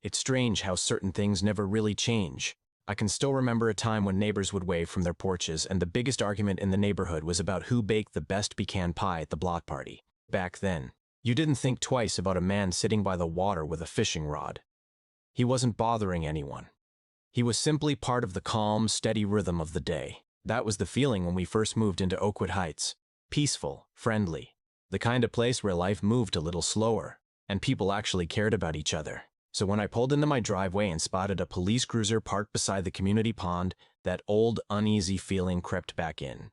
It's strange how certain things never really change. I can still remember a time when neighbors would wave from their porches and the biggest argument in the neighborhood was about who baked the best pecan pie at the block party. Back then, you didn't think twice about a man sitting by the water with a fishing rod. He wasn't bothering anyone. He was simply part of the calm, steady rhythm of the day. That was the feeling when we first moved into Oakwood Heights. Peaceful, friendly, the kind of place where life moved a little slower, and people actually cared about each other. So when I pulled into my driveway and spotted a police cruiser parked beside the community pond, that old, uneasy feeling crept back in.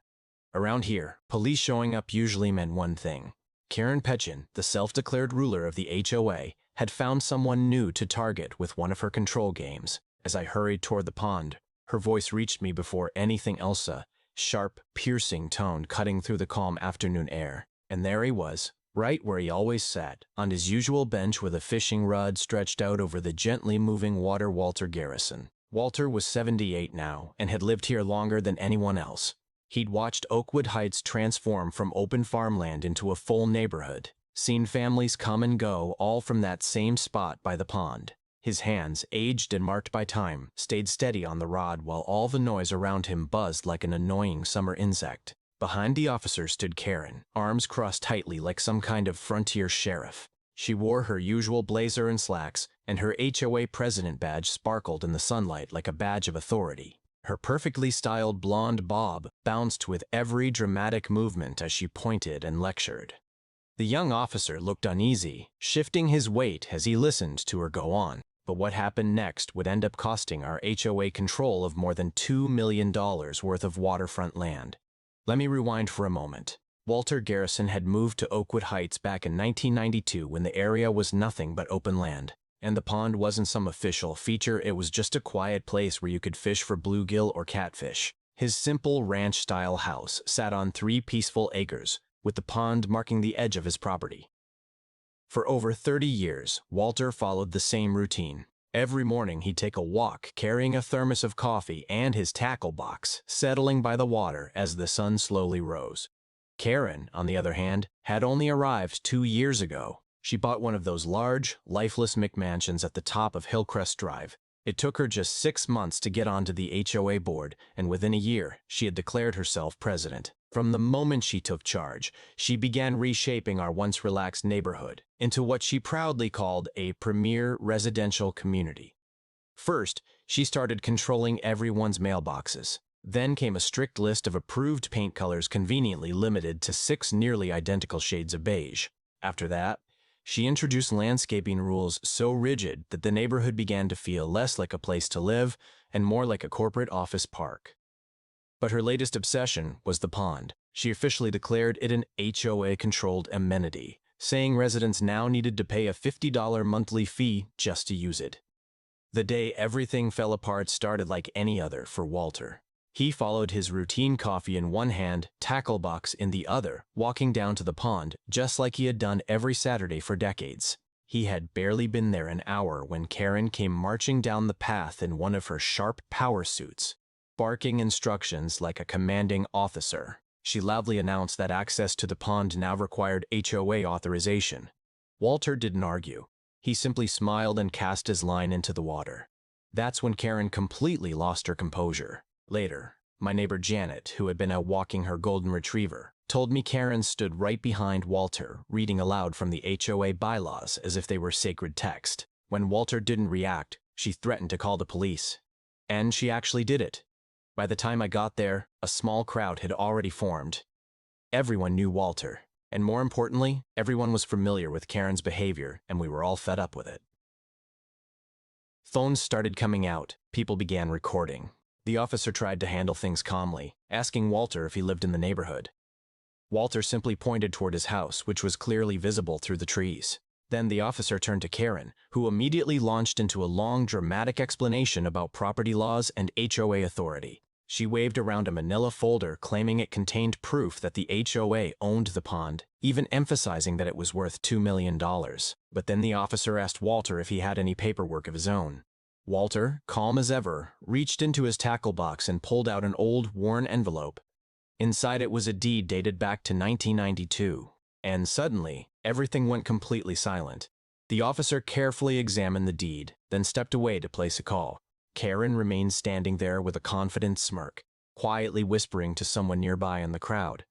Around here, police showing up usually meant one thing. Karen Petchin, the self-declared ruler of the HOA, had found someone new to target with one of her control games. As I hurried toward the pond, her voice reached me before anything else, a sharp, piercing tone cutting through the calm afternoon air. And there he was, right where he always sat, on his usual bench with a fishing rod stretched out over the gently moving water. Walter Garrison. Walter was 78 now and had lived here longer than anyone else. He'd watched Oakwood Heights transform from open farmland into a full neighborhood, seen families come and go all from that same spot by the pond. His hands, aged and marked by time, stayed steady on the rod while all the noise around him buzzed like an annoying summer insect. Behind the officer stood Karen, arms crossed tightly like some kind of frontier sheriff. She wore her usual blazer and slacks, and her HOA president badge sparkled in the sunlight like a badge of authority. Her perfectly styled blonde bob bounced with every dramatic movement as she pointed and lectured. The young officer looked uneasy, shifting his weight as he listened to her go on. But what happened next would end up costing our HOA control of more than $2 million worth of waterfront land. Let me rewind for a moment. Walter Garrison had moved to Oakwood Heights back in 1992 when the area was nothing but open land. And the pond wasn't some official feature, it was just a quiet place where you could fish for bluegill or catfish. His simple ranch-style house sat on 3 peaceful acres, with the pond marking the edge of his property. For over 30 years, Walter followed the same routine. Every morning he'd take a walk carrying a thermos of coffee and his tackle box, settling by the water as the sun slowly rose. Karen, on the other hand, had only arrived 2 years ago. She bought one of those large, lifeless McMansions at the top of Hillcrest Drive. It took her just 6 months to get onto the HOA board, and within a year, she had declared herself president. From the moment she took charge, she began reshaping our once relaxed neighborhood into what she proudly called a premier residential community. First, she started controlling everyone's mailboxes. Then came a strict list of approved paint colors conveniently limited to 6 nearly identical shades of beige. After that, she introduced landscaping rules so rigid that the neighborhood began to feel less like a place to live and more like a corporate office park. But her latest obsession was the pond. She officially declared it an HOA-controlled amenity, saying residents now needed to pay a $50 monthly fee just to use it. The day everything fell apart started like any other for Walter. He followed his routine, coffee in one hand, tackle box in the other, walking down to the pond just like he had done every Saturday for decades. He had barely been there an hour when Karen came marching down the path in one of her sharp power suits, barking instructions like a commanding officer. She loudly announced that access to the pond now required HOA authorization. Walter didn't argue. He simply smiled and cast his line into the water. That's when Karen completely lost her composure. Later, my neighbor Janet, who had been out walking her golden retriever, told me Karen stood right behind Walter, reading aloud from the HOA bylaws as if they were sacred text. When Walter didn't react, she threatened to call the police. And she actually did it. By the time I got there, a small crowd had already formed. Everyone knew Walter, and more importantly, everyone was familiar with Karen's behavior, and we were all fed up with it. Phones started coming out. People began recording. The officer tried to handle things calmly, asking Walter if he lived in the neighborhood. Walter simply pointed toward his house, which was clearly visible through the trees. Then the officer turned to Karen, who immediately launched into a long, dramatic explanation about property laws and HOA authority. She waved around a manila folder claiming it contained proof that the HOA owned the pond, even emphasizing that it was worth $2 million. But then the officer asked Walter if he had any paperwork of his own. Walter, calm as ever, reached into his tackle box and pulled out an old, worn envelope. Inside it was a deed dated back to 1992. And suddenly, everything went completely silent. The officer carefully examined the deed, then stepped away to place a call. Karen remained standing there with a confident smirk, quietly whispering to someone nearby in the crowd.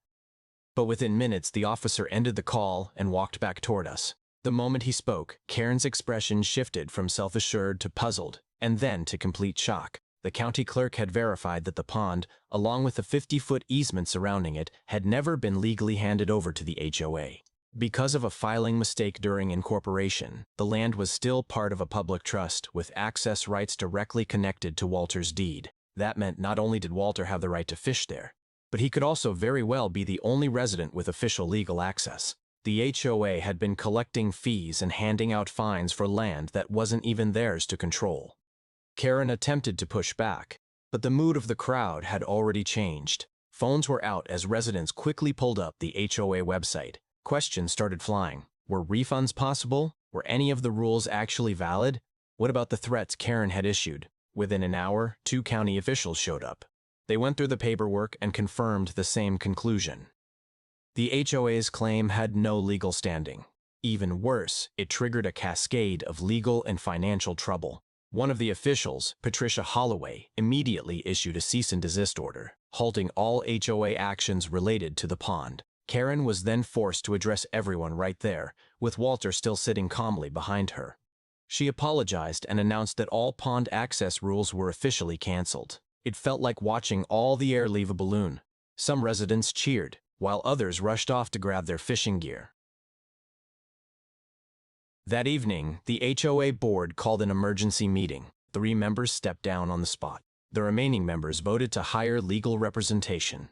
But within minutes, the officer ended the call and walked back toward us. The moment he spoke, Karen's expression shifted from self-assured to puzzled, and then to complete shock. The county clerk had verified that the pond, along with the 50-foot easement surrounding it, had never been legally handed over to the HOA. Because of a filing mistake during incorporation, the land was still part of a public trust with access rights directly connected to Walter's deed. That meant not only did Walter have the right to fish there, but he could also very well be the only resident with official legal access. The HOA had been collecting fees and handing out fines for land that wasn't even theirs to control. Karen attempted to push back, but the mood of the crowd had already changed. Phones were out as residents quickly pulled up the HOA website. Questions started flying. Were refunds possible? Were any of the rules actually valid? What about the threats Karen had issued? Within an hour, 2 county officials showed up. They went through the paperwork and confirmed the same conclusion. The HOA's claim had no legal standing. Even worse, it triggered a cascade of legal and financial trouble. One of the officials, Patricia Holloway, immediately issued a cease and desist order, halting all HOA actions related to the pond. Karen was then forced to address everyone right there, with Walter still sitting calmly behind her. She apologized and announced that all pond access rules were officially canceled. It felt like watching all the air leave a balloon. Some residents cheered, while others rushed off to grab their fishing gear. That evening, the HOA board called an emergency meeting. 3 members stepped down on the spot. The remaining members voted to hire legal representation.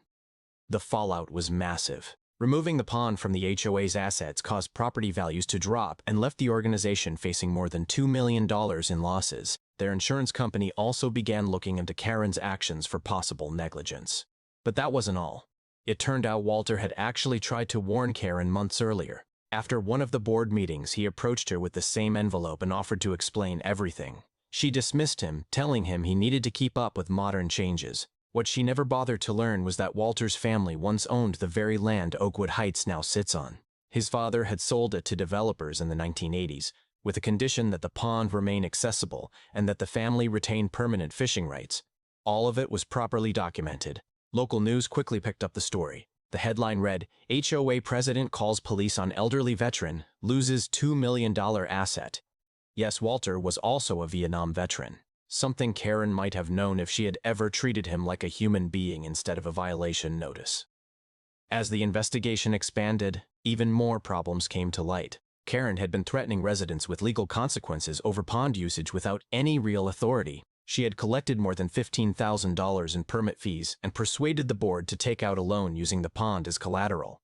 The fallout was massive. Removing the pond from the HOA's assets caused property values to drop and left the organization facing more than $2 million in losses. Their insurance company also began looking into Karen's actions for possible negligence. But that wasn't all. It turned out Walter had actually tried to warn Karen months earlier. After one of the board meetings, he approached her with the same envelope and offered to explain everything. She dismissed him, telling him he needed to keep up with modern changes. What she never bothered to learn was that Walter's family once owned the very land Oakwood Heights now sits on. His father had sold it to developers in the 1980s, with a condition that the pond remain accessible and that the family retain permanent fishing rights. All of it was properly documented. Local news quickly picked up the story. The headline read, "HOA President Calls Police on Elderly Veteran, Loses $2 million Asset." Yes, Walter was also a Vietnam veteran. Something Karen might have known if she had ever treated him like a human being instead of a violation notice. As the investigation expanded, even more problems came to light. Karen had been threatening residents with legal consequences over pond usage without any real authority. She had collected more than $15,000 in permit fees and persuaded the board to take out a loan using the pond as collateral.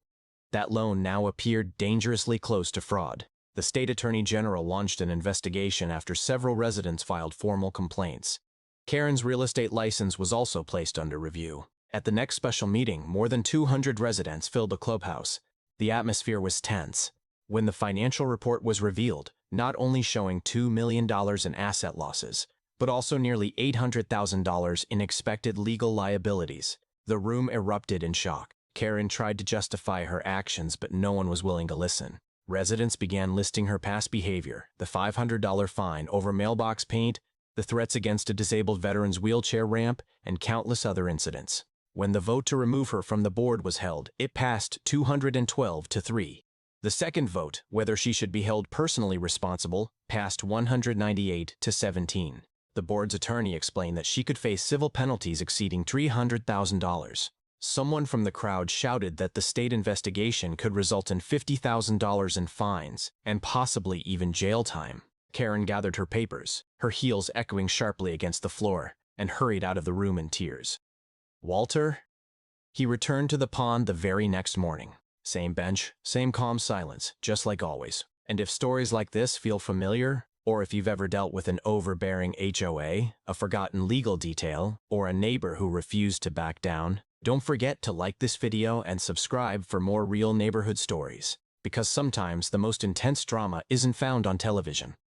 That loan now appeared dangerously close to fraud. The state attorney general launched an investigation after several residents filed formal complaints. Karen's real estate license was also placed under review. At the next special meeting, more than 200 residents filled the clubhouse. The atmosphere was tense. When the financial report was revealed, not only showing $2 million in asset losses, but also nearly $800,000 in expected legal liabilities, the room erupted in shock. Karen tried to justify her actions, but no one was willing to listen. Residents began listing her past behavior, the $500 fine over mailbox paint, the threats against a disabled veteran's wheelchair ramp, and countless other incidents. When the vote to remove her from the board was held, it passed 212 to 3. The second vote, whether she should be held personally responsible, passed 198 to 17. The board's attorney explained that she could face civil penalties exceeding $300,000. Someone from the crowd shouted that the state investigation could result in $50,000 in fines and possibly even jail time. Karen gathered her papers, her heels echoing sharply against the floor, and hurried out of the room in tears. Walter? He returned to the pond the very next morning. Same bench, same calm silence, just like always. And if stories like this feel familiar, or if you've ever dealt with an overbearing HOA, a forgotten legal detail, or a neighbor who refused to back down, don't forget to like this video and subscribe for more real neighborhood stories, because sometimes the most intense drama isn't found on television.